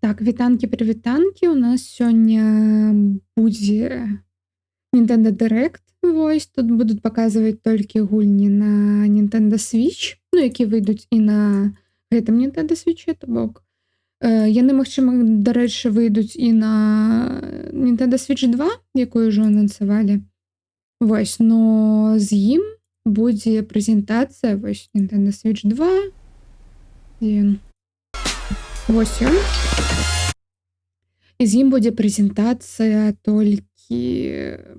Так, вітанкі-прывітанкі. У нас сёння будзе Nintendo Direct. Вось, тут будуць паказваць толькі гульні на Nintendo Switch, ну, які выйдуць і на гэтым Nintendo Switch, то бок. Яны, магчыма, дарэчы, выйдуць і на Nintendo Switch 2, якую ўжо анансавалі. Вось, но з ім будзе прэзентацыя, вось, Nintendo Switch 2. Дзе ён? Вось ён. І з ім будзе прэзентацыя толькі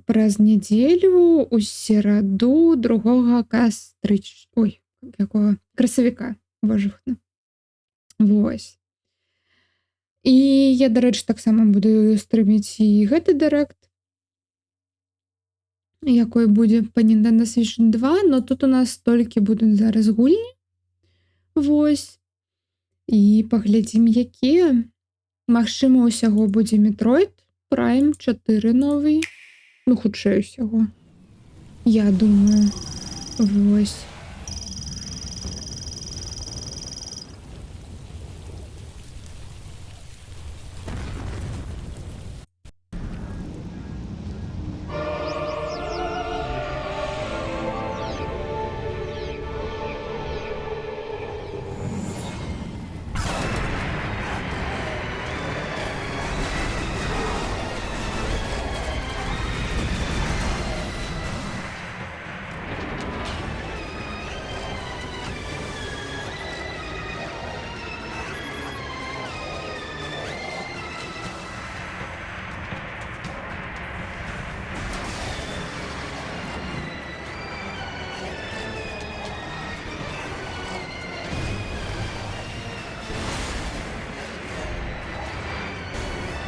праз нядзелю ў сераду 2 красавіка. Божухна. Вось. І я, дарэчы, таксама буду стрыміць і гэты дырэкт, якой будзе па Nintendo Switch 2, но тут у нас толькі будуць зараз гульні. Вось. І паглядзім, якія. Магчыма, усяго будзе Metroid Prime 4 новый. Ну, хутчэй усяго. Я думаю. Вось.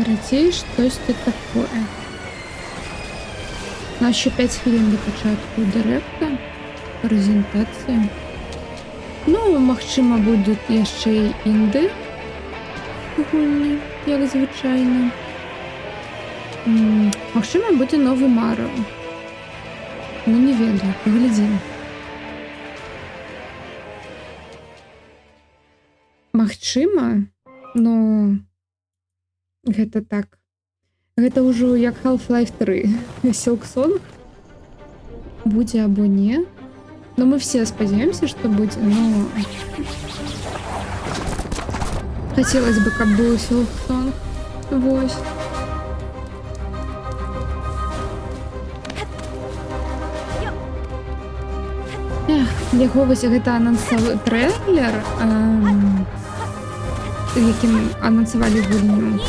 Карацей, штосьці такое. У нас ще 5 хвілін до початку дырэкта, прэзентацыя. Ну, магчыма, будуць яшчэ і інды гульні, як звычайна. Магчыма, будзе новы Марио. Ну, не ведаю, паглядзім. Магчыма, но гэта так. Гэта ўжо як Half-Life 3. Silksong будзе або не. Но мы все спадзяёмся, што будзе, но хацелось бы, каб быў Silksong. Вось. Яго вось гэта анансавы трэйлер, якім анансавалі гульню.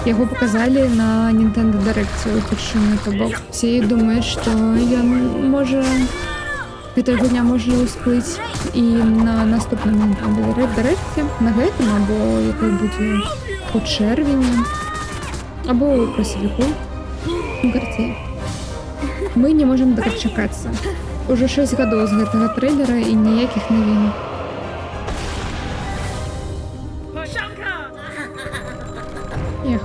Яго паказалі на Nintendo Direct упершыню, то бок все думаюць, што ён можа, гэтая гульня можа ўсплыць і на наступным Nintendo Direct, на гэтым, або якой будзе у чэрвені, або ў красавіку. Карацей, мы не можам дачакацца. Ужо 6 гадоў з гэтага трэйлера і ніякіх навін. Эх.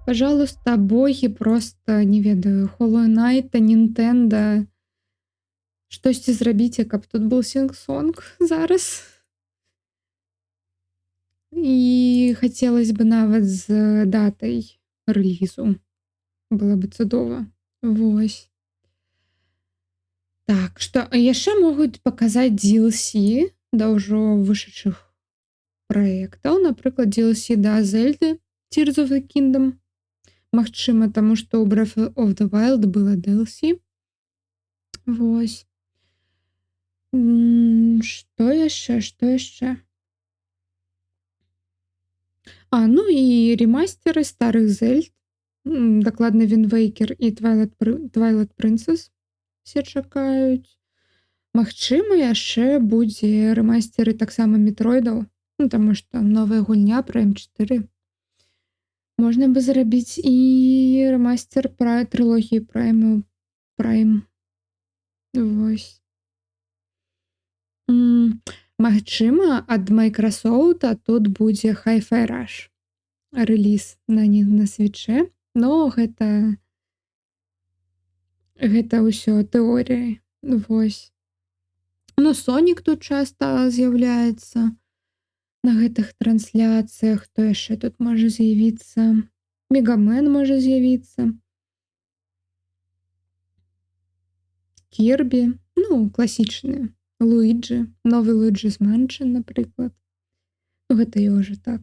Пожалуйста, боги, просто, не ведаю, Hollow Knight, Nintendo. Штосьці зрабіце, каб тут быў Silksong зараз. І хацелось бы нават з датай рэлізу. Было бы цудова. Вось. Так, што яшчэ могуць паказаць DLC да ўжо вышедшых праектаў, напрыклад, DLC да Зельды Tears of the Kingdom. Магчыма, таму што ў Breath of the Wild была DLC. Вось. Што яшчэ? Ну і ремастеры старых Зельд. Дакладна Wind Waker і Twilight Princess все чакаюць. Магчыма, яшчэ будзе ремастеры таксама Метроідаў, таму што новая гульня Prime 4. Можна бы зрабіць і ремастер пра трылогіі Prime. Вось. Магчыма, ад Microsoft тут будзе Hi-Fi Rush. Рэліз на свічэ, но гэта ўсё тэорія. Вось. Сонік тут часта з'яўляецца на гэтых трансляцыях. Хто яшчэ тут можа з'явіцца? Мегамен можа з'явіцца. Кірбі, класічныя. Луіджі, новы Luigi's Mansion, напрыклад. Гэта я ўжо так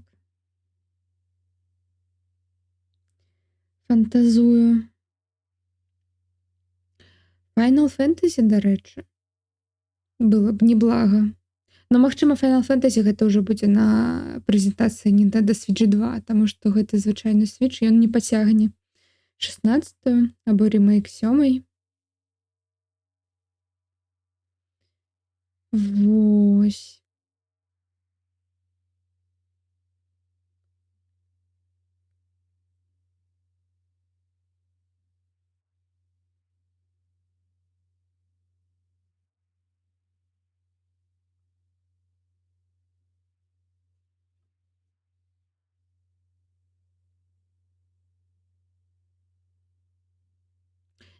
фантазую. Final Fantasy, дарэчы, было б неблага. Но, магчыма, Final Fantasy гэта ўжо будзе на прэзентацыі Nintendo Switch 2, таму што гэты звычайны Switch, ён не пацягне 16-ю або ремейк 7-й. Вось.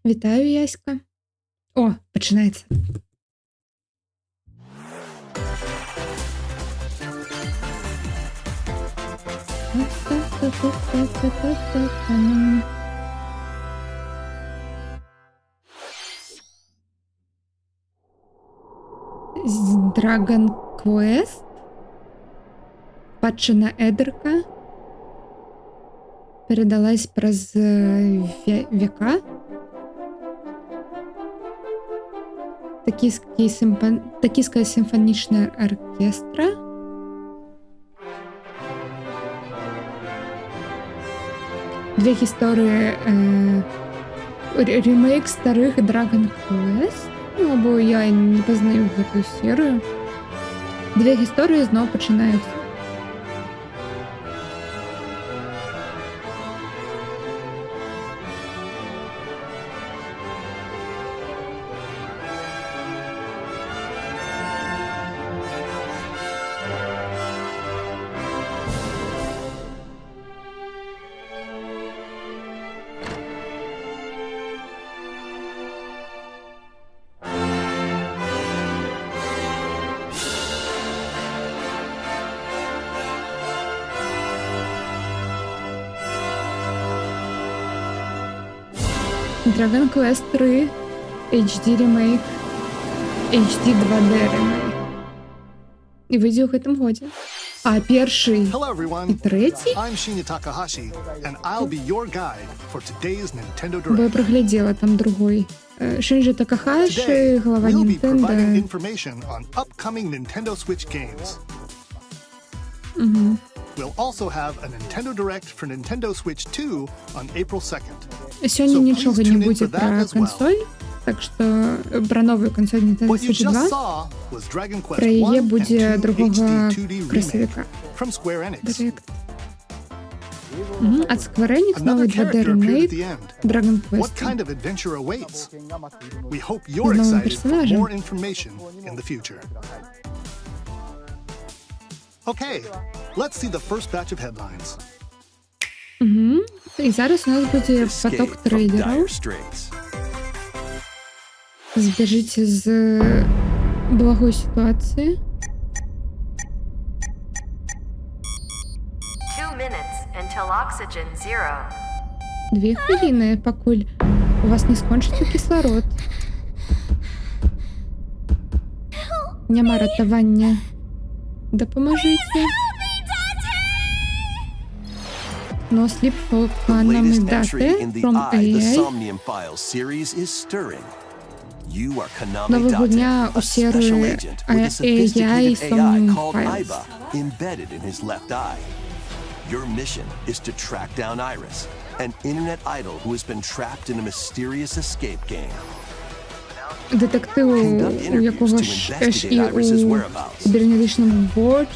Вітаю, Яська. О, пачынаецца. Dragon Quest, спадчына Эдэрка, перадалась праз века. Токійская сімфанічная аркестра. Две гісторыі, ремейк старых Dragon Quest, або я не пазнаю гэтую серыю. Две гісторыі зноў пачынаюцца. Dragon Quest 3 HD ремейк, HD 2D ремейк. І выйдзе ў гэтым годзе. А першы і трэці? Бо я праглядзела там другой. Шинджи Такахаши, глава Nintendo. We'll also have a Nintendo Direct for Nintendo Switch 2 on April 2nd. Сёння нічога не будзе пра кансоль, так што пра новую кансоль Nintendo Switch 2. Пра яе будзе другога красавіка. Direct. Ад Square Enix новый 2D ремейк Dragon Quest. З новым персонажем. Okay, let's see the first batch of headlines. І зараз у нас будзе поток трейдераў. Збяжыце з благой сітуацыі. 2 minutes until oxygen 0. 2 хвіліны, пакуль у вас не скончыцца кісларод. Няма ратавання. Дапамажыце. No sleep for The latest Konami entry in Date the from I, the AI. Somnium Files series is stirring. You are Konami Нового дня Date, у a special серії agent with a sophisticated AI AI Somnium called Files. Aiba embedded in his left eye. Your mission is to track down Iris, an internet idol who has been trapped in a mysterious escape game. Детективу, Conduct у якого interviews ж to ж і investigate Iris's у whereabouts. кібернетичному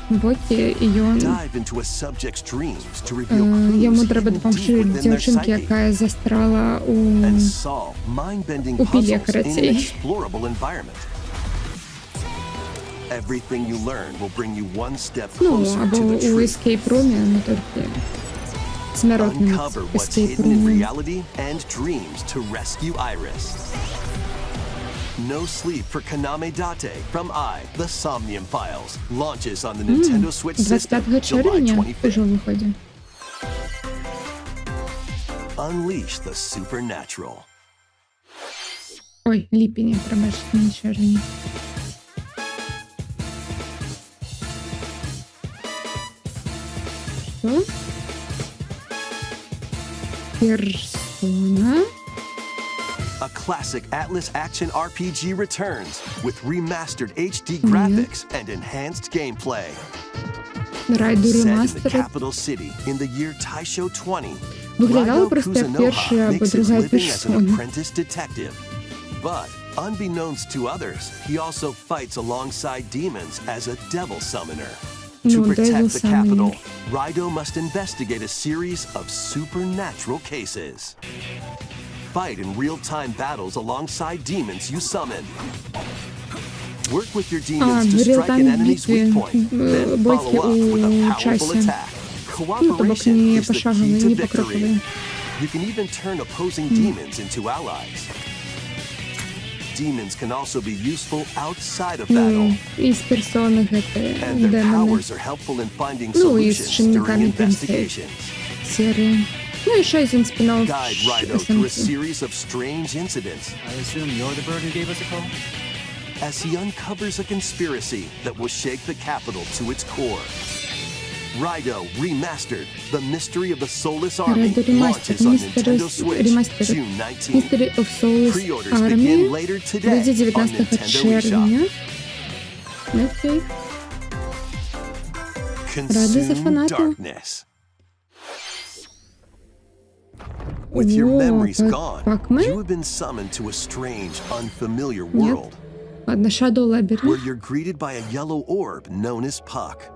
боті, і він Dive into a subject's dreams to reveal йому clues треба hidden deep допомогти within their дівчинці, psyche. яка застряла у And solve mind-bending У пілі, puzzles in an коротше. explorable environment. Everything you learn will bring you one step ну, closer або to the у truth. escape room, ну тільки смертному Uncover what's escape hidden in room. reality and dreams to rescue Iris. No Sleep for Konami Date from I, The Somnium Files, launches on the Nintendo Switch system 25 July червня 25th. уже виходить. Unleash the supernatural. Ой, ліпень, пробачте, не червень. Що? Персона. A classic Atlas action RPG returns with remastered HD graphics and enhanced gameplay. Райду Set in the ремастер. capital city in the year Taisho 20, Виглядало Raido просто як Kuzunoha перша або makes his друга living as an персона. apprentice detective. But unbeknownst to others, he also fights alongside demons as a devil summoner. To No, protect devil the capital, summoner. Raido must investigate a series of supernatural cases. Fight in real-time battles alongside demons you summon. Work with your demons to strike an real-time enemy's weak битві, point, then боїться follow up with a у powerful часі. attack. Ну, тобто Cooperation не is the пошагово, key to не victory. покроково. You can even turn opposing demons into allies. Demons can also be useful outside of battle, Із персони це and their демони powers are helpful in finding Ну, і з solutions during чинниками кінця. investigations. серії. Ну і ще один спін-офф Guide Raido through a SMT. series of strange incidents I assume you're the bird who gave us a call? as he uncovers a conspiracy that will shake the capital to its core. Raido Remastered, The Mystery of the Soulless Army, Райду ремастер, launches on Nintendo Switch ремастер. June 19th. Mystery of Souls Pre-orders Army begin later today вийде on 19 Nintendo eShop. червня. Окей. Ради за Consume фанату. darkness. With your О, memories gone, Pac-Man? you have been summoned to a strange, unfamiliar world Ладно, Shadow where Labyrinth. you're greeted by a yellow orb known as Puck.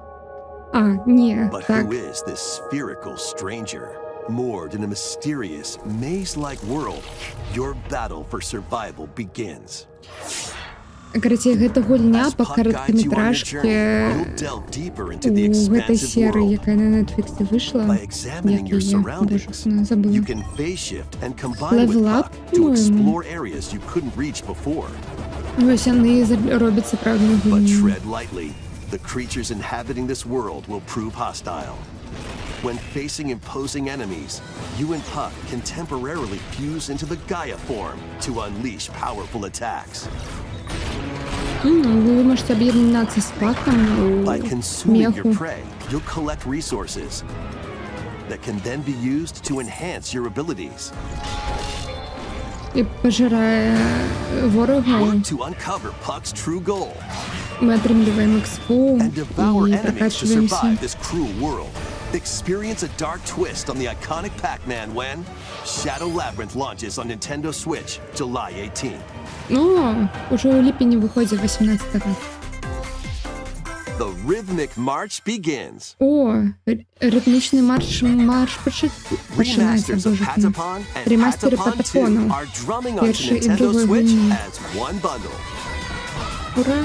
А, ні, But так. who is this spherical stranger? Moored in a mysterious, maze-like world, your battle for survival begins. Короче, гэта гульня As по Puck guides you on your короткометражке journey, you'll delve deeper into the у гэтай expansive серії, world. яка на Netflix вийшла. By Як examining your її? Боже, surroundings, не you забула. can phase shift and combine with Level Up, Puck to по-моєму. explore areas you couldn't reach before. Ось вони роблять справжню But гульню. tread lightly. The creatures inhabiting this world will prove hostile. When facing imposing enemies, you and Puck can temporarily fuse into the Gaia form to unleash powerful attacks. Ви можете об'єднатися з Паком By у consuming your меху. prey, you'll collect resources that can then be used to enhance your abilities. І пожирає ворога. Work to uncover Puck's true goal Ми отримуємо експу and devour і enemies to прокачуємося. survive this cruel world. Experience a dark twist on the iconic Pac-Man when Shadow Labyrinth launches on Nintendo Switch July 18th. О, уже у липені виходить 18-го. The rhythmic march begins. О, ритмічний марш починається, Remasters of боже мій. Patapon and Ремастери Patapon 2 Патапону. are drumming onto Перший і Nintendo другий Switch гульні. as one bundle. Ура!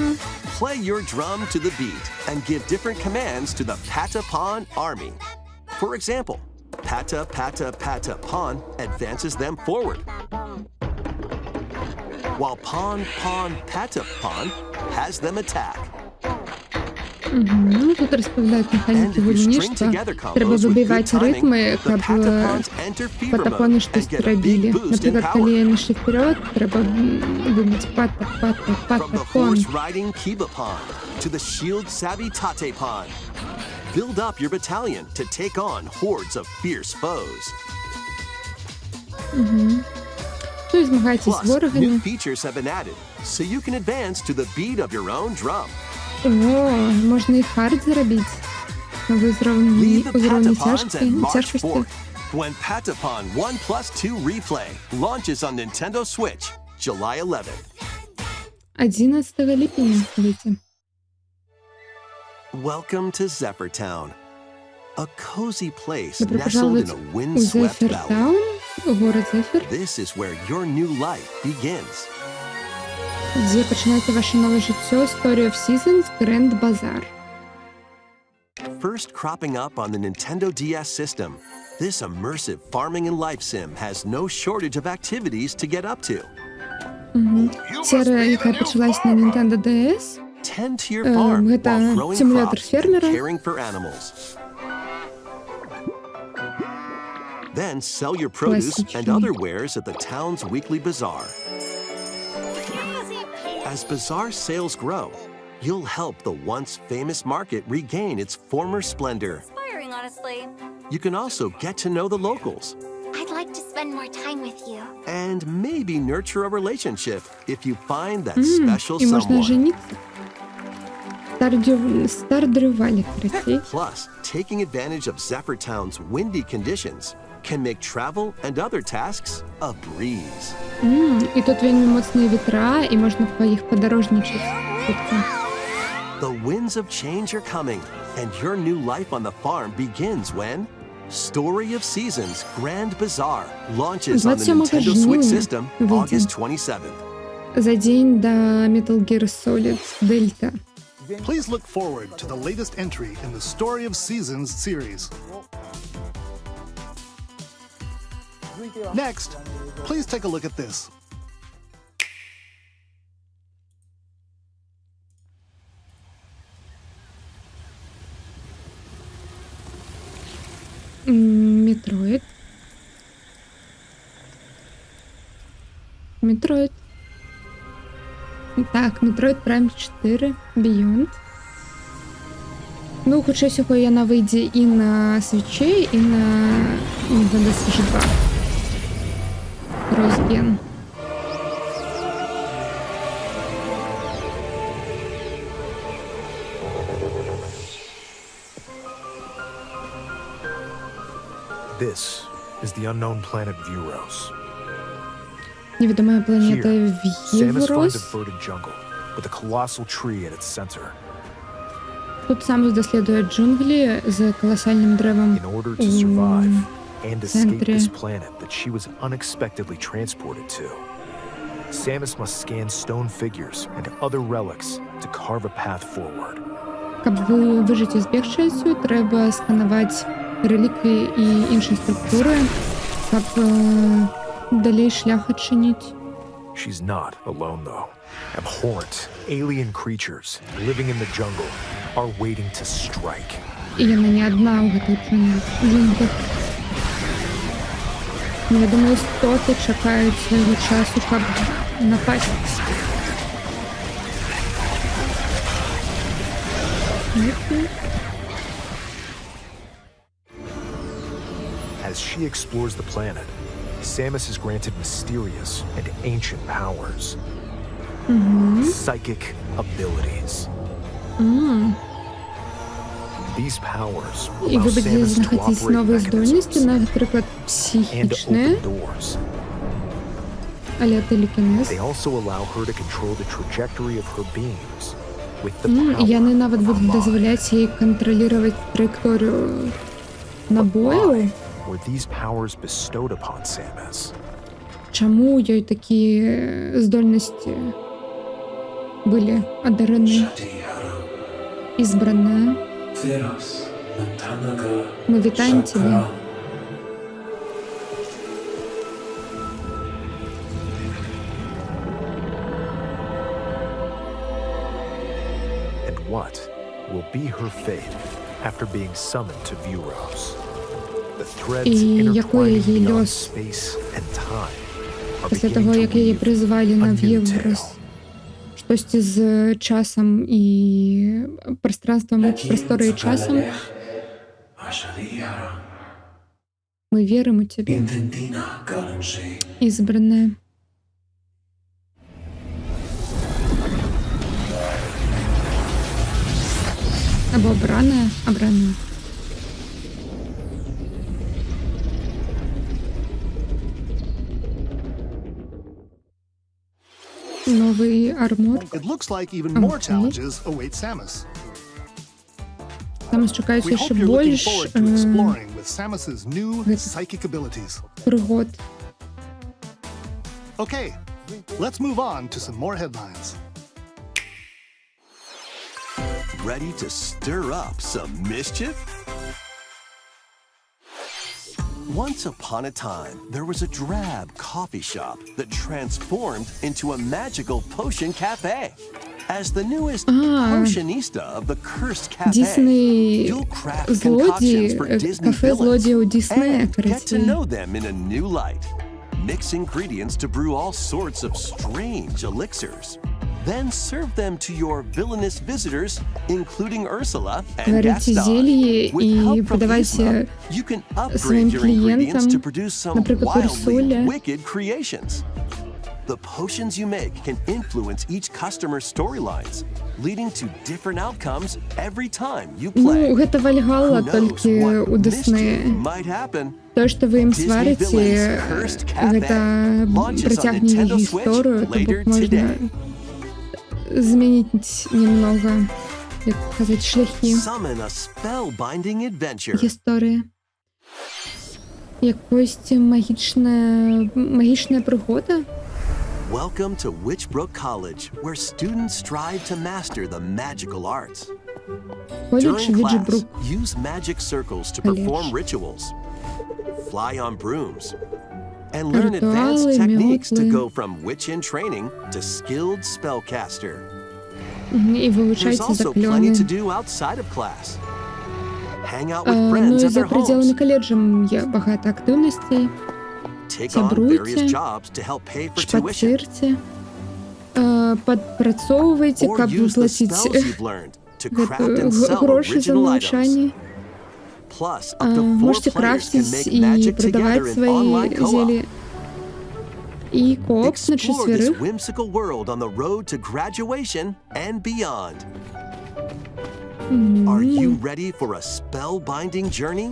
Play your drum to the beat and give different commands to the Patapon army. For example, Pata Pata Pata Pon advances them forward, while Pon Pon Pata Pon has them attack. Ну, тут розповідають And механіки if you гульні, string що together combos треба with good вибивати timing, ритми, the щоб Patapons enter fever патапони mode щось and get a big робили. boost in Наприклад, коли power. я йшли вперед, треба вибити From the патапон. horse-riding Kibapon to the shield-savvy Tatepon, build up your battalion to take on hordes of fierce foes. Ну і змагайтесь з Plus, new ворогами. features have been added, so you can advance to the beat of your own drum. О, можна і хард зробити. Новий Lead the уровень Patapons and march тяжкості. forth when Patapon 1+2 Replay launches on Nintendo Switch, July 11th. 11 липня вийти. Welcome to Zephyr Town, a cozy place Добро nestled in пожаловать a у windswept valley. Зефіртаун, город Зефір, This is where your new life begins. де починається ваше нове життя, Story of Seasons, Grand Bazaar. First cropping up on the Nintendo DS system, this immersive farming and life sim has no shortage of activities to get up to. Серія, яка почалась на Nintendo DS, Tend to your farm это while growing симулятор crops and фермера. caring for animals. Then sell your produce and Классичный. other wares at the town's weekly bazaar. As bazaar sales grow, you'll help the once famous market regain its former splendor. Inspiring, honestly. You can also get to know the locals I'd like to spend more time with you. and maybe nurture a relationship if you find that special І можна someone. жениться. Стардрювалі красиві. Plus, taking advantage of Zephyr Town's windy conditions can make travel and other tasks a breeze. І тут вельми моцні вітра, і можна по їх подорожничати. The winds of change are coming, and your new life on the farm begins when Story of Seasons Grand Bazaar launches on the 27 Nintendo жовтня Switch system вийде. August 27th. За день до Metal Gear Solid Delta. Please look forward to the latest entry in the Story of Seasons series. Next, please take a look at this. Метроид. Метроид. Так, Metroid Prime 4 Beyond. Ну, хоча всього яна вийде і на Switch, і на Nintendo Switch 2. Cross-gen. This is the unknown planet Vuros. Невідома планета Here, Samus finds a Віврос. verdant jungle with a colossal tree at its center. Тут Самус досліджує джунглі з колосальним древом In order to survive and escape центрі. this planet that she was unexpectedly transported to, Samus must scan stone figures and other relics to carve a path forward. Щоб вижити і збігти цю, треба сканувати реліквії і інші структури, щоб далі шлях відчинити. She's not alone, though. Abhorrent, alien creatures living in the jungle are waiting to strike. І вона не одна у гэтых джунглях. Невідомі істоти чекають свого часу, щоб напасть. As she explores the planet, Samus is granted mysterious and ancient powers. Psychic abilities. These powers І allow ви будете Samus to знаходити operate нові здольності, mechanisms наприклад, and психічне, open doors. але телекінез. They also allow her to control the trajectory of her beams with the І power яны нават of her будуть mind. дозволяти їй контролювати траєкторію набою. Why were these powers bestowed upon Samus? Чому їй такі здольності були одарені, ізбрані? Ми вітаємо тебе. And what will be her fate after being summoned to Vuros? The threads І який intertwining її beyond льос space and time are після beginning того, to як її weave призвали на a new В'єврос? tale. Щось з часом і пространством, просторою і часом Мы верим у тебя, избранная. Або обраная, обраная. Новый армор. It looks like even more Okay. challenges await Samus. Там чекають We ще hope you're looking більш forward to exploring with Samus's new Good. psychic abilities. пригод. Okay, let's move on to some more headlines. Ready to stir up some mischief? Once upon a time, there was a drab coffee shop that transformed into a magical potion cafe. As the newest potionista of the cursed cafe, Дійсний you'll craft concoctions for злодій, Disney кафе злодія у villains Діснея, and get to коротше. know them in a new light. Mix ingredients to brew all sorts of strange elixirs. Then serve them to your villainous visitors, including Ursula and Варите Gaston. зелье With и help from подавайте Yzma, you can своим upgrade your ingredients to клиентам, produce some например, wildly Урсуле. wicked creations. The potions you make can influence each customer's storylines, leading to different outcomes every time you play. Ну, гэта Вальгалла Who knows толькі what у Діснея. mischief might happen? То, што вы ім Disney сварыце, Villains Cursed Cafe гэта launches on працягне Nintendo гісторыю, Switch то later бок можна today. змяніць немного, як казаць, шляхі Summon a spellbinding adventure. гісторыі. Якось магічная прыгода. Welcome to Witchbrook College, where students strive to master the magical arts. Коледж During class, Віджбрук. use magic circles to College. perform rituals, fly on brooms, and learn advanced Ритуали, techniques to метлы. go from witch in training to skilled spellcaster. І There's вивчайте also plenty закльони. to do outside of class. Hang out with Ну friends і at за their пределами homes. коледжем є багато активностей. Take on Сябруйте, various jobs to help pay for tuition. Шпацирте, падпрацоўвайце, Or каб use the плаціць spells you've learned to craft and sell гроші за original items. навчанне. Plus, up to 4 Можете players can крафтить make и magic продавать together in свои online co-op. зелья. И кооп на Explore this четверых. whimsical world on the road to graduation and beyond. Are you ready for a spellbinding journey?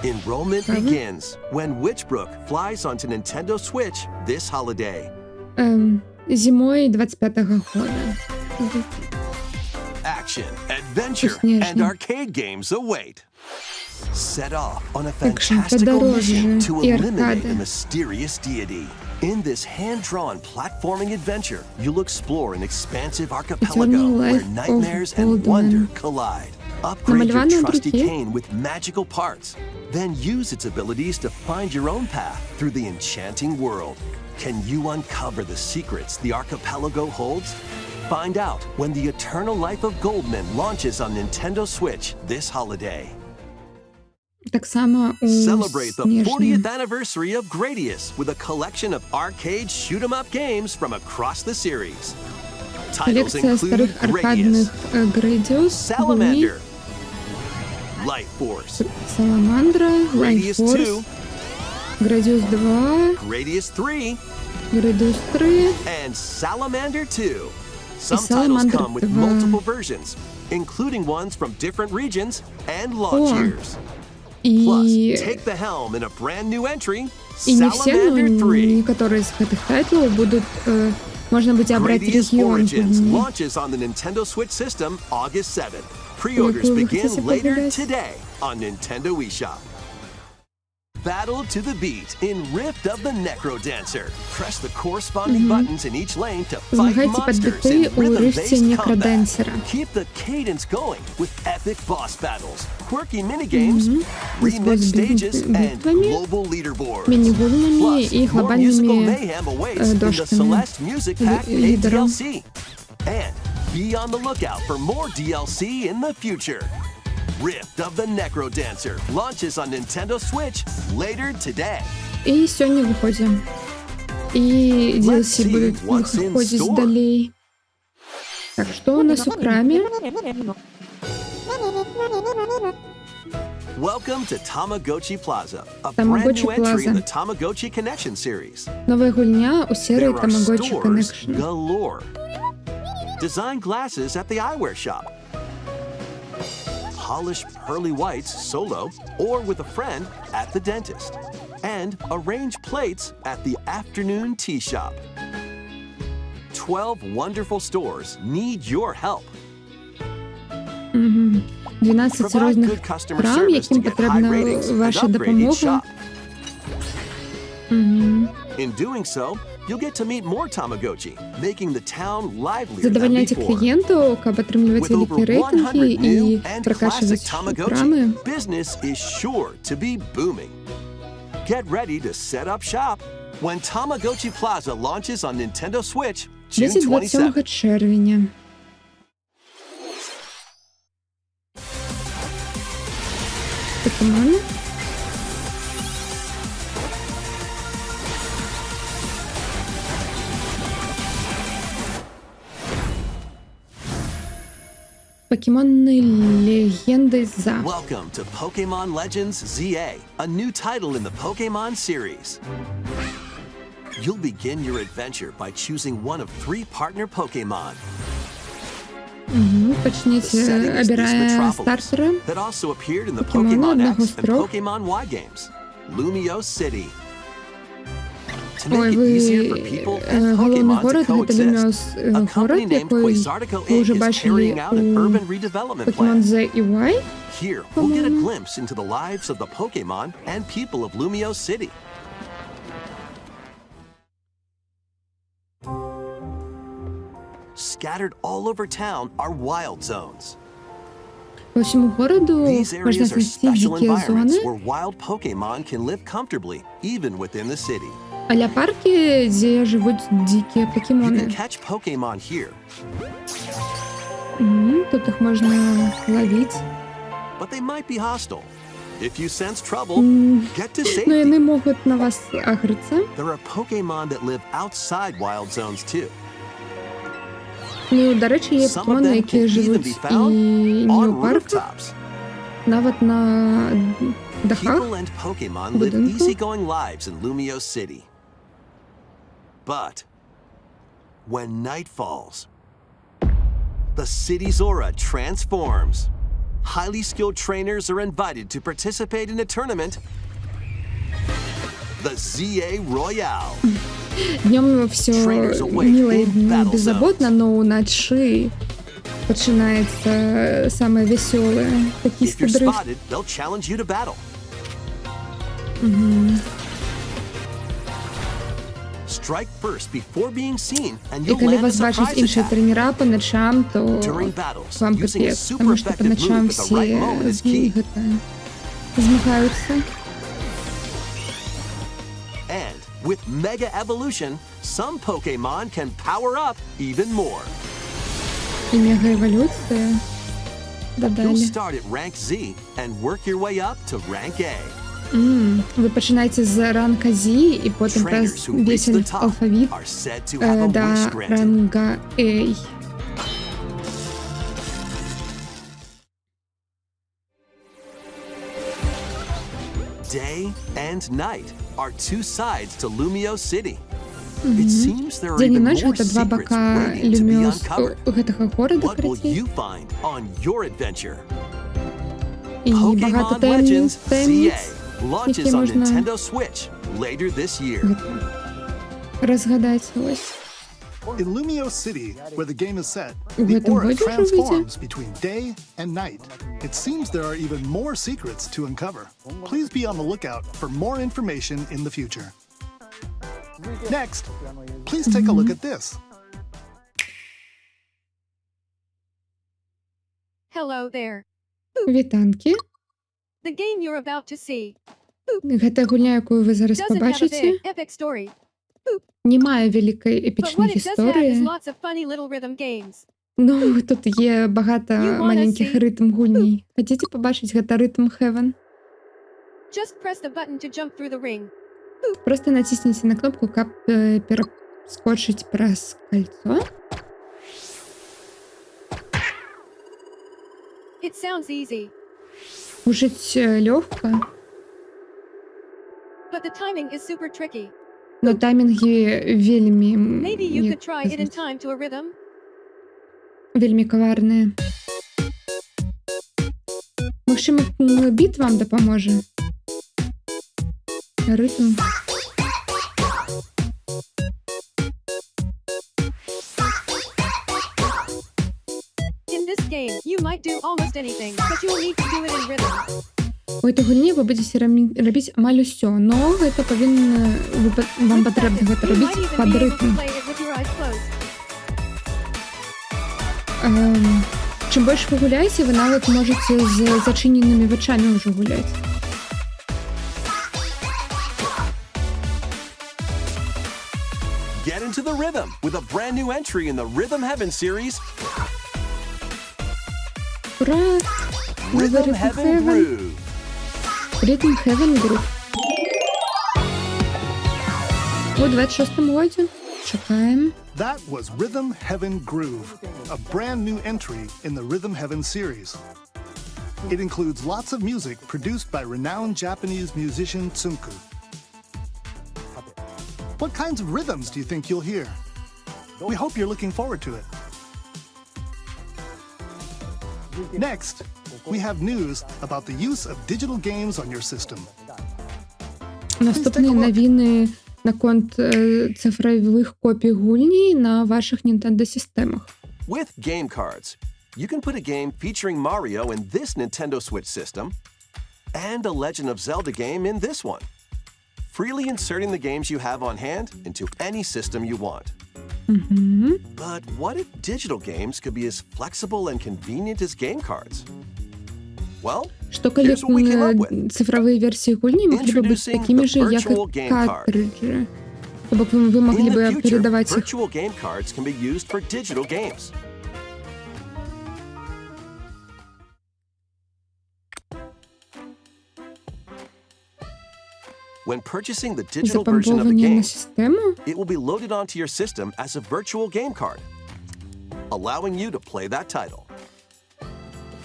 Enrollment begins when Witchbrook flies onto Nintendo Switch this holiday. Зимой 25-го года. Action, adventure, Снежный. and arcade games await. Set off on a Экшен, fantastical mission подорожье to и eliminate аркада. a mysterious deity. In this hand-drawn platforming adventure, you'll explore an expansive archipelago Eternal where life of nightmares and Goldman. wonder collide. Upgrade your Намалевано на trusty руке. cane with magical parts. Then use its abilities to find your own path through the enchanting world. Can you uncover the secrets the archipelago holds? Find out when the Eternal Life of Goldman launches on Nintendo Switch this holiday. Так само у Celebrate the 40th Снежном. anniversary of Gradius with a collection of arcade shoot-'em-up games from across the series. Titles Коллекция include старых аркадных Gradius, Градиус, Salamander, Life Force, Саламандра, Gradius Лайнфорс, 2, Градиус 2, Gradius 3, Градиус 3. and Salamander 2. Some titles Salamander come with 2. multiple versions, including ones from different regions and launch О. years. Plus, И, take the helm in a brand new entry, и не все, но Salamander 3. некоторые из этих тайтлов будут, можно будет обрать Gradius регион. Origins Гульни. launches on the Nintendo Switch system August 7th. Pre-orders Вы begin хотите later погулять? today on Nintendo eShop. Battle to the beat in Rift of the Necrodancer. Press the corresponding buttons in each lane to fight Змагайте под monsters биты in у Рифті rhythm-based combat. Некроденсера. Keep the cadence going with epic boss battles, quirky minigames, remix Используй stages, and битвами, global leaderboards. мини-гульнями Plus, и more musical глобальными mayhem awaits in the дошками. Celeste Music Pack Лидером. DLC. And be on the lookout for more DLC in the future. Rift of the Necrodancer launches on Nintendo Switch later today. И сегодня выходим. И Let's DLC see будут what's in выходить store. далее. Так, что у нас у краме? Welcome to Tamagotchi Plaza, a Tamagotchi brand new entry in Plaza. the Tamagotchi Connection series. Нова гульня у серії There are Tamagotchi stores Connection. galore. Design glasses at the eyewear shop. Polish pearly whites solo or with a friend at the dentist. And arrange plates at the afternoon tea shop. 12 wonderful stores need your help. 12 Provide різних good customer крам, service to яким get high потрібна ratings and ваша upgrade each допомога. shop. In doing so, you'll get to meet more Tamagotchi, making the town livelier than Задовольняйте before. клієнту, каб отримувати With over великі рейтинги 100 new і and classic прокачувати Tamagotchi, крами. business is sure to be booming. Get ready to set up shop when Tamagotchi Plaza launches on Nintendo Switch June 27th. 27 червня. Покемон. Покемонные легенды за. Welcome to Pokemon Legends ZA, a new title in the Pokemon series. You'll begin your adventure by choosing one of 3 partner Pokemon. The Почните, setting is this обирая Metropolis стартера. that also appeared in the Покемона Pokemon одного X з and трьох. Pokemon Y games, Lumio City. To Ой, make it ви easier for people and головний Pokemon to город Гэта Люміос coexist, a company город, named який Quasartico ви вже Inc. is бачили carrying out an у urban redevelopment Покемон plan. Z і Y. Here, we'll get a glimpse into the lives of the Pokemon and people of Lumio City. Scattered all over town are wild zones. По всьому городу These можна areas are знайти special дикі environments зони, where wild Pokemon can live comfortably, even within the city. а-ля парки, де живуть дикі You can покемони. catch Pokemon here, Тут їх можна ловити. but they might be hostile. If you sense trouble, get to Ну, safety. вони можуть на вас агритися. There are Pokemon that live outside wild zones too, Ну, до речі, є Some of покемони, them які can even живуть be found і не on у парках, rooftops. навіть на дахах. People and Pokemon live Будинку. easygoing lives in Lumio City. But when night falls, the city's aura transforms. Highly skilled trainers are invited to participate in a tournament, the ZA Royale. Днем все Trainers await мило і in battle беззаботно, но уночі починається саме веселе. Такі If you're стадриф. spotted, they'll challenge you to battle. Strike first before being seen, and І you'll коли land a вас бачать surprise інші attack. тренера по ночам, то During battles, вам using a капець, super тому що по effective ночам move at the всі right moment is key. змагаються. And with Mega Evolution, some Pokemon can power up even more. І мегаеволюція. You'll Додали. start at rank Z and work your way up to rank A. Ви починаєте з ранка Z, і потім Trainers who reach весь the top алфавіт are said to have a до wish granted. ранга A. Day and night are 2 sides to Lumio City. It seems there are День і even ніч more гэта два secrets бока waiting to be Люміос uncovered. гэтага города, What will карацей. you find on your adventure? І багато Pokemon Legends таємниць, ZA launches які on можна Nintendo Switch later this year. розгадати. Ось. In Lumio City, where the game is set, В the этом aura году уже transforms between day and night. It seems there are even more secrets to uncover. Please be on the lookout for more information in the future. Next, please take a look at this. Hello there. Вітанки. The game you're about to see Гэта гульня, якую ви зараз doesn't have a побачите, big epic story, не має великої but епічної what it does have is історії. lots of funny little rhythm games. Ну, тут є багато wanna маленьких see? ритм гульній. Хочете побачити гэта ритм Heaven? Just press the button to jump through the ring. Просто натисніть на кнопку, каб перескочить праз кольцо. It sounds easy, Пушить легко, But the timing is super tricky. но таймінги вельмі, Maybe you як could try it in сказаць, time to a rhythm. вельмі каварныя. Магчыма, біт вам дапаможа. Рытм. In this game, you might do almost anything, but you will need to do it in rhythm. У этой гульні вы будзеце рабіць амаль усё, но гэта павінна вам патрэбна гэта You might рабіць even пад be able to рытм. play it with your eyes closed. Чым больш вы гуляеце, вы нават можаце з зачыненымі вачамі ўжо гуляць. Get into the rhythm with a brand new entry in the Rhythm Heaven series, Ура! Rhythm Heaven Groove. Rhythm Heaven Group. У 26-му годзе. Чакаем. That was Rhythm Heaven Groove, a brand new entry in the Rhythm Heaven series. It includes lots of music produced by renowned Japanese musician Tsunku. What kinds of rhythms do you think you'll hear? We hope you're looking forward to it. Next, we have news about the use of digital games on your system. Наступні новини наконт цифрових копій гульні на ваших Nintendo-системах. With game cards, you can put a game featuring Mario in this Nintendo Switch system and a Legend of Zelda game in this one, freely inserting the games you have on hand into any system you want. But what if digital games could be as flexible and convenient as game cards? Well, Што калі here's what we came up with. цифровые версии гульні могли бы бути такими же, як Virtual і game card. картриджі. Тобто ви In могли the би future, передавати їх. virtual game cards can be used for digital games. When purchasing the digital version of the Запамповані на game, систему. it will be loaded onto your system as a virtual game card, allowing you to play that title.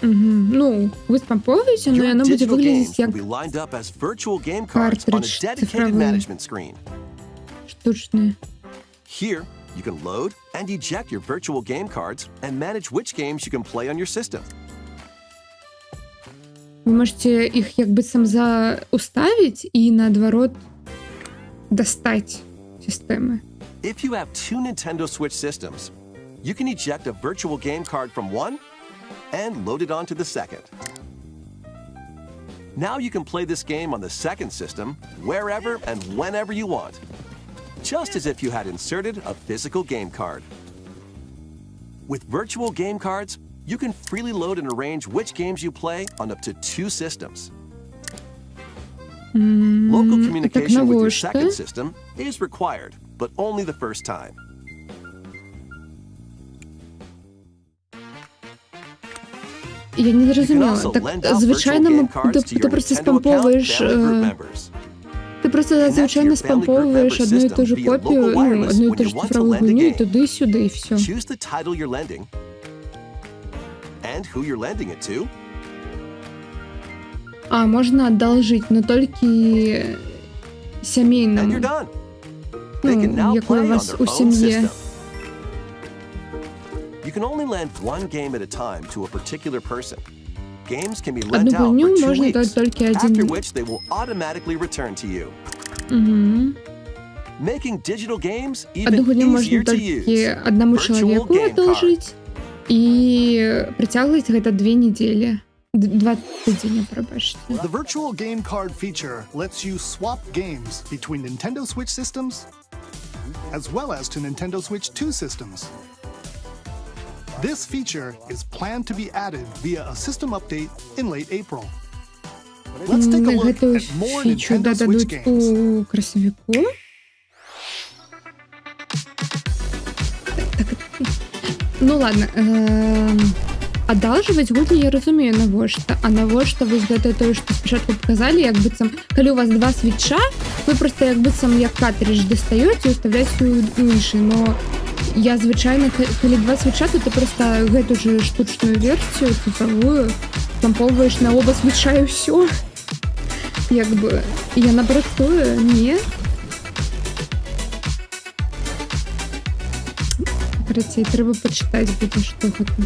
Ну, ви спамповуєте, але Your воно буде digital виглядати games як will be lined up as virtual game cards on a Cartridge dedicated цифровий. management screen. штучне. Here, you can load and eject your virtual game cards and manage which games you can play on your system. Ви можете їх якби сам уставити і наоборот достать системи. If you have two Nintendo Switch systems, you can eject a virtual game card from one and load it onto the second. Now you can play this game on the second system wherever and whenever you want, just as if you had inserted a physical game card. With virtual game cards, you can freely load and arrange which games you play on up to two systems. Local communication with your навошта? second system is required, but only the first time. Я не You can зрозуміла. also Так, lend out звичайно, virtual game cards to ти your просто Nintendo account спамповуєш, family group members. ти просто Connect to звичайно your family group спамповуєш member одну і ту ж system via копію, local wireless одну і when ту you ж want to цифрову lend a гульню, і game. туди, і сюди, і все. Choose the title you're lending and who you're lending it to. А, можна одолжить, но тільки And сімейному. you're done. They can now як у play on вас their у own сім'ї. system. You can only lend one game at a time to a particular person. Games can be lent Одну out for гульню 2 можна weeks, тільки after один. which they will automatically return to you. Making digital games Одну even гульню можна easier to тільки use. одному Virtual чоловіку game одолжить, і притягувати гэта 2 недели. 2 тижні, пробачте. The virtual game card feature lets you swap games between Nintendo Switch systems as well as to Nintendo Switch 2 systems. This feature is planned to be added via a system update in late April. Let's take a look Гэту at more фічу Nintendo Switch дададуть games. у красовіку. Так, ну ладно. Одалживать гульні я розумію навошта, а навошта ви з того, що спочатку показали, як быццам, калі у вас 2 свіча, ви просто як быццам як картридж достаєте і уставляєте у інший, но Я звычайна калі 2 свіча, то ты проста гэту же штучную версію цифровую пампоўваеш на оба свіча і ўсё. Як бы яна працуе, не? Карацей, трэба пачытаць будзе, што гэта.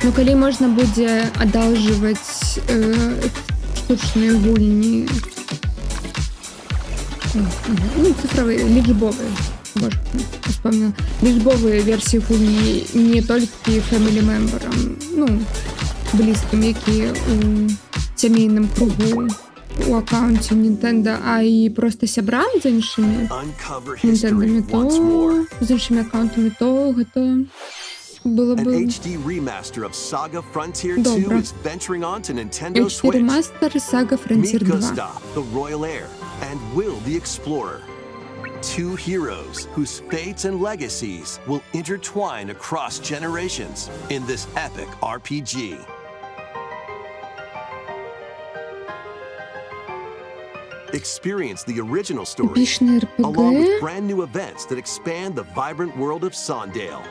Ну, калі можна будзе адалжваць штучныя гульні, ну, цифровые, лічбовыя, боже, вспомнила, лічбовыя версіі гульні не толькі family memberам, ну, блізкім, якія у сямейным кругу у аккаунце Nintendo, а і просто сябрам з іншымі Nintendo-мі, то з іншымі аккаунтамі, то гэта было An бы HD remaster of Saga Frontier 2 добра. is venturing on to Nintendo HD Switch. ремастер Saga Frontier Meet 2. Gustav, the Royal Heir, and Will the Explorer. Two heroes whose fates and legacies will intertwine across generations in this epic RPG. Experience the original story Епічний along with RPG. brand new events that expand the vibrant world of Sondale.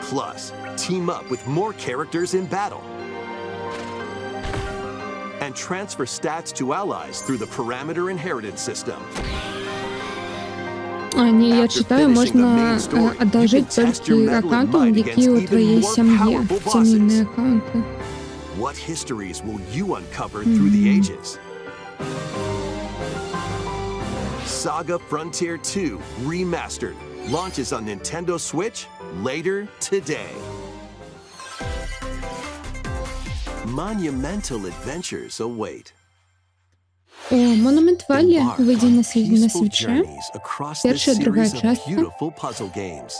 Plus, team up with more characters in battle. And transfer stats to allies through the parameter inheritance system. А, ні, я After читаю, finishing the можна main story, одолжити you can test your тільки mettle and аккаунтом, might які against у even твоєї more сім'ї, powerful сімейні bosses. аккаунти. What histories will you uncover through the ages? Saga Frontier 2 Remastered launches on Nintendo Switch later today. Monumental adventures await. О, Monument Valley Embark вийде on на peaceful свічі. journeys across this Перша і друга series of частка. beautiful puzzle games.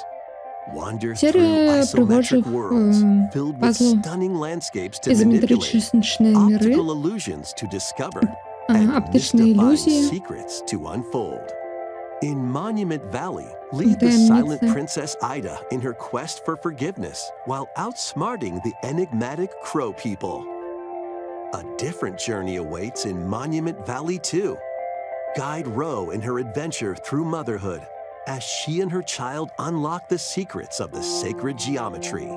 Wander through Серія isometric пригожих worlds filled with пазлів. stunning landscapes to manipulate, Ізометричні міри, optical illusions to discover, Ага, and оптичні mystifying ілюзії. secrets to unfold. In Monument Valley, lead the Таємниці. silent Princess Ida in her quest for forgiveness while outsmarting the enigmatic Crow people. A different journey awaits in Monument Valley 2. Guide Ro in her adventure through motherhood as she and her child unlock the secrets of the sacred geometry.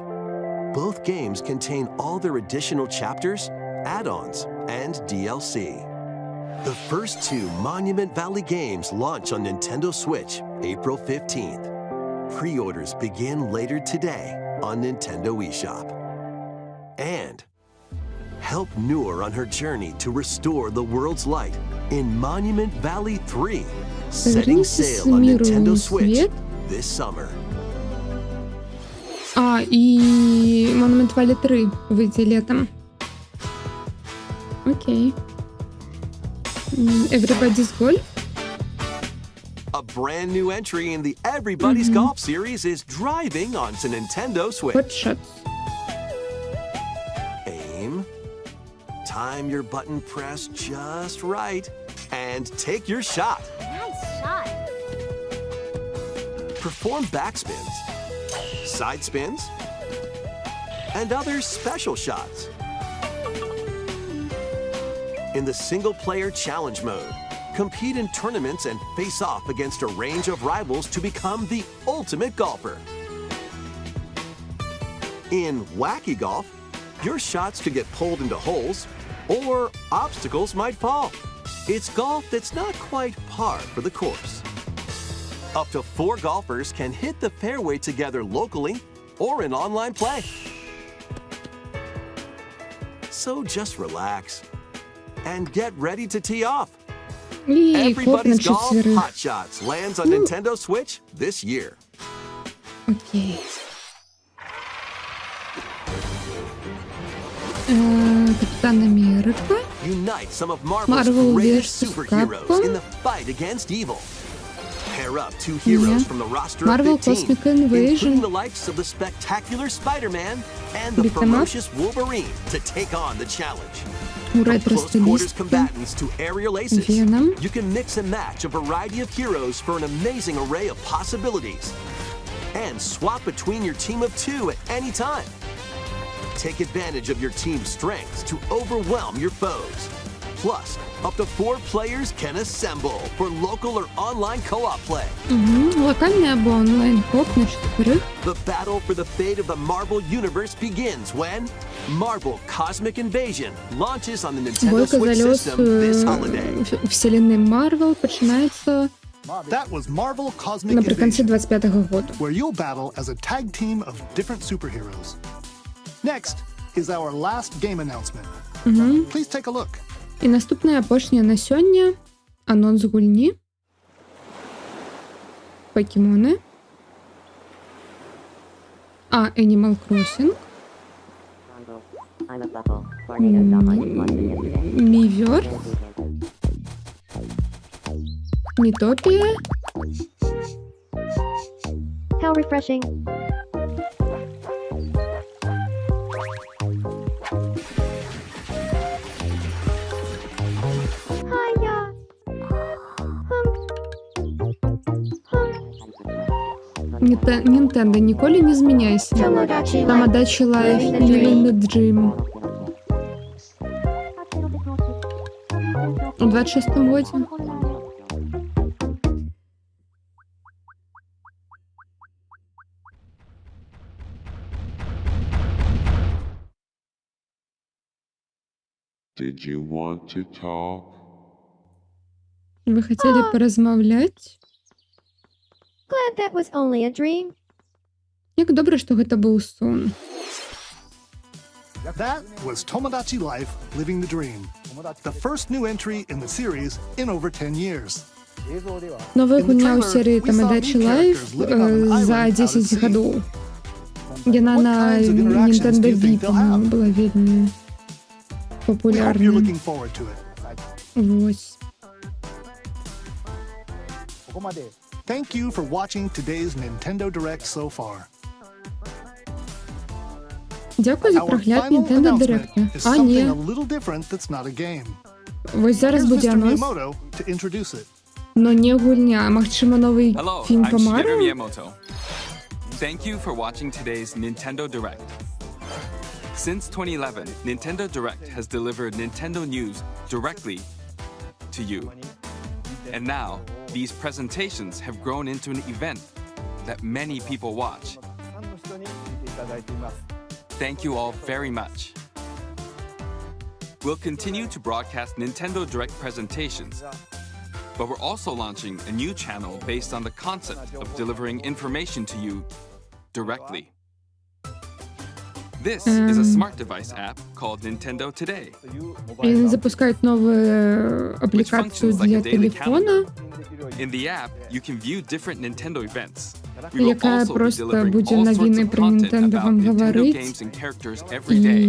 Both games contain all their additional chapters, add-ons, and DLC. The first two Monument Valley games launch on Nintendo Switch April 15th. Pre-orders begin later today on Nintendo eShop. And help Noor on her journey to restore the world's light in Monument Valley 3, setting Повернися sail з on миру Nintendo у Switch світ. this summer. А, і Monument Valley 3 вийде літом. Окей. Everybody's Golf? A brand new entry in the Everybody's Golf series is driving onto Nintendo Switch. Hot Shots. Aim, time your button press just right, and take your shot. Nice shot. Perform backspins, side spins, and other special shots. In the single-player challenge mode, compete in tournaments and face off against a range of rivals to become the ultimate golfer. In Wacky Golf, your shots could get pulled into holes, or obstacles might fall. It's golf that's not quite par for the course. Up to 4 golfers can hit the fairway together locally or in online play. So just relax and get ready to tee off. І коп на Everybody's Golf 4. Hot Shots lands on Nintendo Switch this year. Окей. Капітан Америка. Unite some of Marvel's Marvel greatest vs. superheroes Capcom? in the fight against evil. Pair up 2 heroes Yeah. from the roster Marvel of 15, Cosmic Invasion. including the likes of the spectacular Spider-Man and the Beat 'em up. ferocious Wolverine to take on the challenge. У From close quarters ретро-стилістики. combatants to aerial aces, Venom. you can mix and match a variety of heroes for an amazing array of possibilities. And swap between your team of 2 at any time. Take advantage of your team's strengths to overwhelm your foes. Plus, up to 4 players can assemble for local or online co-op play. Локальний або онлайн коп на 4. The battle for the fate of the Marvel Universe begins when Marvel Cosmic Invasion launches on the Nintendo Бойка за Switch льос system this holiday. вселенной Марвел починається That was Marvel Cosmic наприкінці Invasion, 25-го року. where you'll battle as a tag team of different superheroes. Next is our last game announcement. Please take a look. І наступне апошнє на сьогодні анонс гульні. Покемони. Animal Crossing. Міверс. Мітопія. How refreshing. Hiya. Нінтендо, ніколи не зміняйся. Тамадачі Life, Living the Dream. У 26-му році. Did you want to talk? Ви хотіли порозмовляти? Glad that was only a dream. Як добре, що гэта быў сон. That was Tomodachi Life Living the Dream, the first new entry in the series in over 10 years. Новая гульня ў серыі Тамадачі Life за 10 гадоў. Яна на Nintendo Wii, по-моему, была вельмі We hope you're популярная. looking forward to it. Вось. Thank you for watching today's Nintendo Direct so far. Дякую за Our прогляд final Nintendo announcement Direct. is А, something ні. a little different that's not a game. Ось зараз Here's буде Mr. анонс. Miyamoto to introduce it. Но не гульня, а магчыма новий Hello, фільм I'm по Shigeru Марвел? Miyamoto. Thank you for watching today's Nintendo Direct. Since 2011, Nintendo Direct has delivered Nintendo news directly to you. And now, these presentations have grown into an event that many people watch. Thank you all very much. We'll continue to broadcast Nintendo Direct presentations, but we're also launching a new channel based on the concept of delivering information to you directly. This is a smart device app called Nintendo Today, І вони запускають нову аплікацію functions like для a daily телефона, In the app, you can view different Nintendo events. We will яка also be просто delivering буде all sorts новини of про content Nintendo about вам Nintendo говорить. games and characters І every day.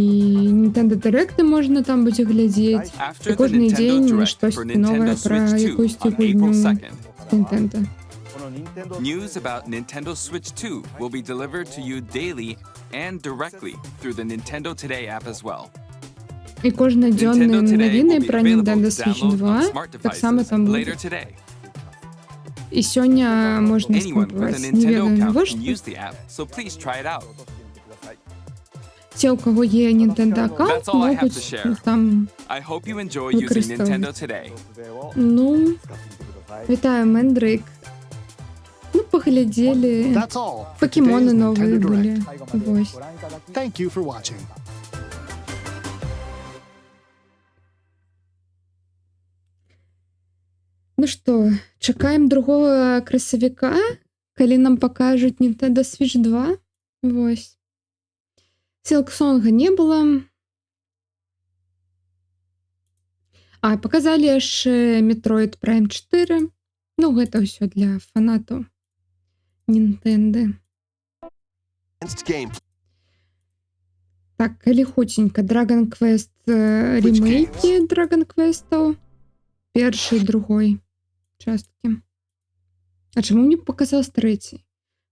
Nintendo Direct можна там буде глядіти. After І the кожен Nintendo день Direct щось for нове Nintendo про Switch 2 якусь on April гульню 2nd, з Nintendo. news about Nintendo Switch 2 will be delivered to you daily and directly through the Nintendo Today app as well. І кожноденні Nintendo Today новини will be про available Nintendo to Switch download 2 on smart так само devices там later буде. today. І сьогодні можна Anyone with a спробувати. Не Nintendo ведаю account can навошта. use the app, so please try it out. Ті, у кого є Nintendo аккаунт, That's all I have to можуть share. там. I hope you enjoy using Використовувати. Nintendo Today. Ну, вітаю, Мендрик. Ну, поглядели. That's all. for Покемоны today's новые Nintendo были. Direct. Вось. Thank you for watching. Ну что, чекаем другого красавіка, калі нам покажуть Nintendo Switch 2. Вось. Силксонга не было. Показалі ж Metroid Prime 4. Ну, гэта ўсё для фанатаў Nintendo. Game Так, калі хуценька, Dragon Quest ремейкі Dragon Quest'аў. Першы і другой часткі. А чаму мне паказалось трэці?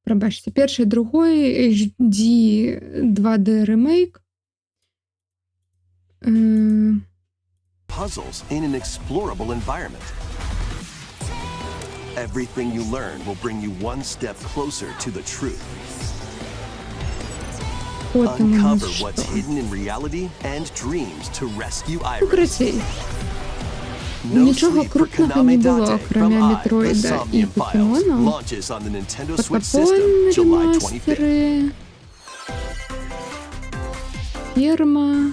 Прабачце, першы і другой HD 2D ремейк. puzzles in an explorable environment. Everything you learn will bring you one step closer to the truth. потім у нас Uncover що? what's hidden in reality and dreams to rescue Ну, Iris. коротше, No нічого sleep for крупного не Konami було, Date окрім from I, The Метроїда і Somnium Files Покемона. launches on the Nintendo Switch Потапон, system July 25th. ремастери, фірма.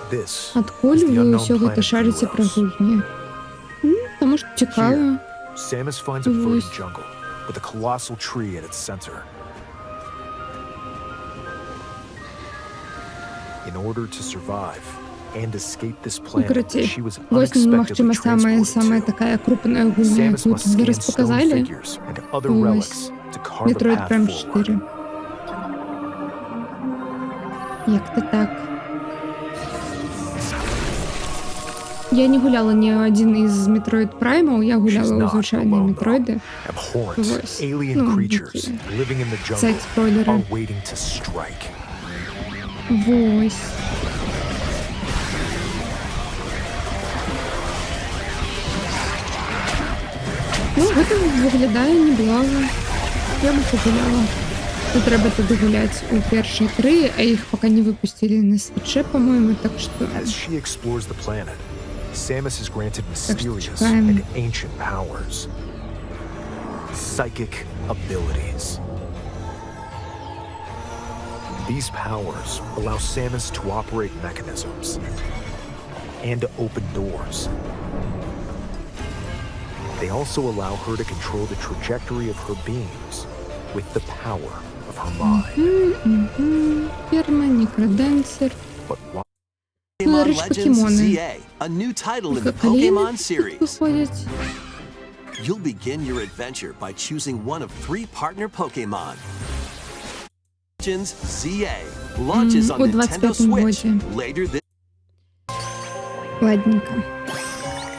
This Откуль is the ви unknown усього planet та шариться про Duros. гульні? Тому що цікаво. Here, Samus finds a verdant Ось. jungle with a colossal tree at its center. In order to survive and escape this Ну, planet, коротше, she was ось, unexpectedly махчима, саме transported to. така крупна гульня, Samus яку must тут scan зараз stone показали. figures and other Ось. relics to carve a Метроїд path Prime forward. 4. Як то так? Я не гуляла ні один із Metroid Prime, я She's гуляла у not звичайні alone, though. Метроїди. Abhorrent, Ось. alien Ну, creatures такі living in the jungle сайд-спойлери. are waiting to strike. Ось. Ну, гэта виглядає неблаго. Я бы погуляла. Тут треба туди гуляти у перші 3, а їх поки не випустили на свіче, по-моєму, так що... As she explores the planet, Samus is granted mysterious чекаємо. and ancient powers. Psychic abilities. These powers allow Samus to operate mechanisms and to open doors. They also allow her to control the trajectory of her beams with the power of her mind. Ферма, Некродансер. But why? Pokemon речь Legends покемони. ZA, a new title in the Коліни Pokemon тут series. виходять. You'll begin your adventure by choosing one of 3 partner Pokemon. Legends ZA launches on у Nintendo 25-му Switch годі. later this Ладненько.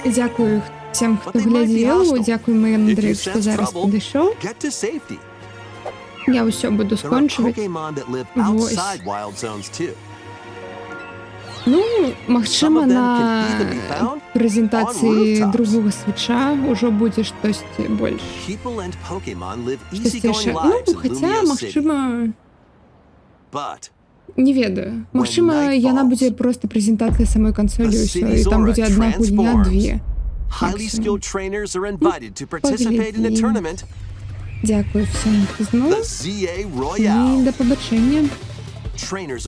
Дякую всім, хто But they might be глядів. hostile. Дякую, мій If Андрій, you що sense зараз trouble, підійшов. get to safety. Я усе буду There are скончувати. Pokemon that live Ось. outside wild zones too. Ну, Some махчима of them can either на be found презентації on rooftops. другого свіча уже буде щось більше. People and Pokemon live Щось easygoing інше. lives Ну, in хоча, Lumio City. махчима, But не ведаю. Махчима, night яна falls, буде просто презентація самої консолі, і the все, city і там Zora буде одна гульня, transforms. 2. highly Maximum. skilled trainers are invited to participate in a Поглядім. tournament, Дякую всім знову. the ZA І Royale. до побачення. Trainers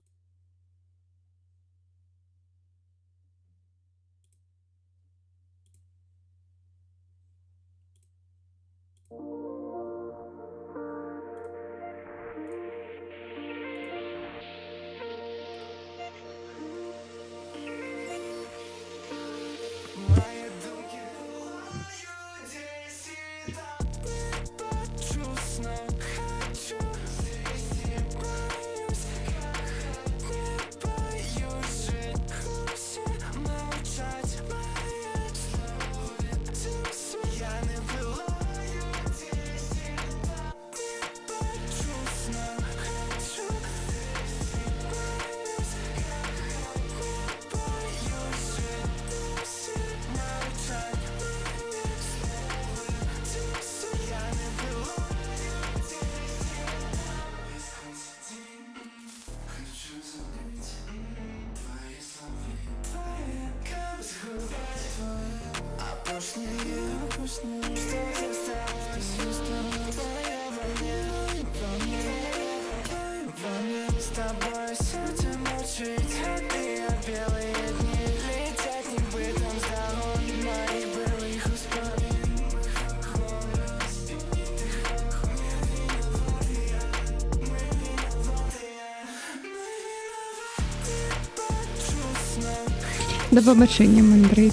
До побачення, Андрій.